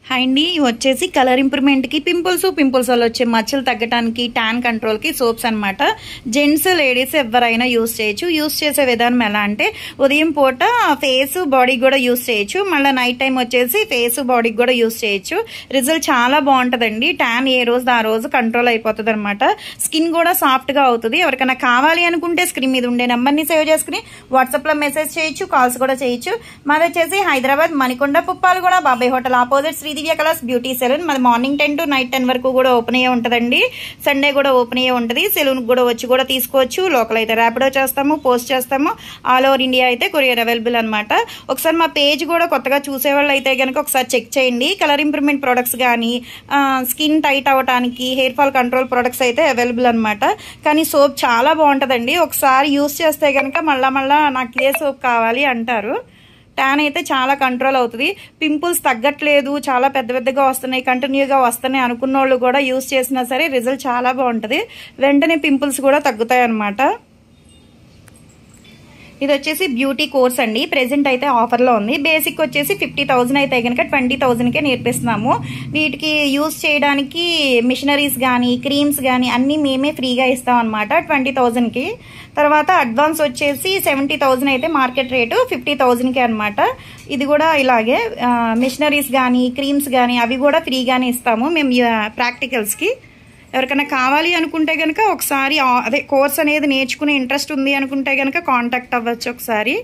Hi అండి, ఇవి వచ్చేసి కలర్ ఇంప్రూవ్మెంట్కి పింపుల్స్ వల్ల వచ్చే మచ్చలు తగ్గడానికి ట్యాన్ కంట్రోల్కి సోప్స్ అనమాట. జెంట్స్ లేడీస్ ఎవరైనా యూస్ చేయొచ్చు. యూస్ చేసే విధానం ఎలా అంటే ఉదయం పూట ఫేస్ బాడీకి కూడా యూస్ చేయొచ్చు, మళ్ళీ నైట్ టైం వచ్చేసి ఫేస్ బాడీకి కూడా యూస్ చేయొచ్చు. రిజల్ట్ చాలా బాగుంటుందండి. ట్యాన్ ఏ రోజు ఆ రోజు కంట్రోల్ అయిపోతుంది అనమాట. స్కిన్ కూడా సాఫ్ట్గా అవుతుంది. ఎవరికైనా కావాలి అనుకుంటే స్క్రీన్ మీద ఉండే నెంబర్ని సేవ్ చేసుకుని వాట్సాప్లో మెసేజ్ చేయొచ్చు, కాల్స్ కూడా చేయొచ్చు. మాది వచ్చేసి Hyderabad Manikonda Puppalaguda Babai hotel opposite Sridivya colours beauty salon. మాది మార్నింగ్ 10 to నైట్ 10 వరకు కూడా ఓపెన్ అయ్యే ఉంటుందండి. సండే కూడా ఓపెన్ అయ్యే ఉంటుంది. సెలూన్కి కూడా వచ్చి కూడా తీసుకోవచ్చు. లోకల్ అయితే ర్యాపిడో చేస్తాము, పోస్ట్ చేస్తాము. ఆల్ ఓవర్ ఇండియా అయితే కొరియర్ అవైలబుల్ అనమాట. ఒకసారి మా పేజ్ కూడా కొత్తగా చూసేవాళ్ళు అయితే కనుక ఒకసారి చెక్ చేయండి. కలర్ ఇంప్రూవ్మెంట్ ప్రొడక్ట్స్ కానీ స్కిన్ టైట్ అవ్వడానికి హెయిర్ ఫాల్ కంట్రోల్ ప్రొడక్ట్స్ అయితే అవైలబుల్ అనమాట. కానీ సోప్ చాలా బాగుంటుందండి. ఒకసారి యూస్ చేస్తే కనుక మళ్ళా నాకు ఇదే సోప్ కావాలి అంటారు. ట్యాన్ అయితే చాలా కంట్రోల్ అవుతుంది. పింపుల్స్ తగ్గట్లేదు, చాలా పెద్దగా వస్తున్నాయి, కంటిన్యూగా వస్తున్నాయి అనుకున్న వాళ్ళు కూడా యూస్ చేసినా సరే రిజల్ట్ చాలా బాగుంటుంది. వెంటనే పింపుల్స్ కూడా తగ్గుతాయి అన్నమాట. ఇది వచ్చేసి బ్యూటీ కోర్స్ అండి. ప్రెసెంట్ అయితే ఆఫర్లో ఉంది. బేసిక్ వచ్చేసి 50,000 అయితే కనుక 20,000కే నేర్పిస్తున్నాము. వీటికి యూస్ చేయడానికి మిషనరీస్ కానీ క్రీమ్స్ కానీ అన్నీ మేమే ఫ్రీగా ఇస్తాం అనమాట 20,000కి. తర్వాత అడ్వాన్స్ వచ్చేసి 70,000 అయితే మార్కెట్ రేటు 50,000కే అనమాట. ఇది కూడా ఇలాగే మిషనరీస్ కానీ క్రీమ్స్ కానీ అవి కూడా ఫ్రీగానే ఇస్తాము మేము ప్రాక్టికల్స్కి. ఎవరికైనా కావాలి అనుకుంటే కనుక ఒకసారి అదే కోర్స్ అనేది నేర్చుకునే ఇంట్రెస్ట్ ఉంది అనుకుంటే కనుక కాంటాక్ట్ అవ్వచ్చు ఒకసారి.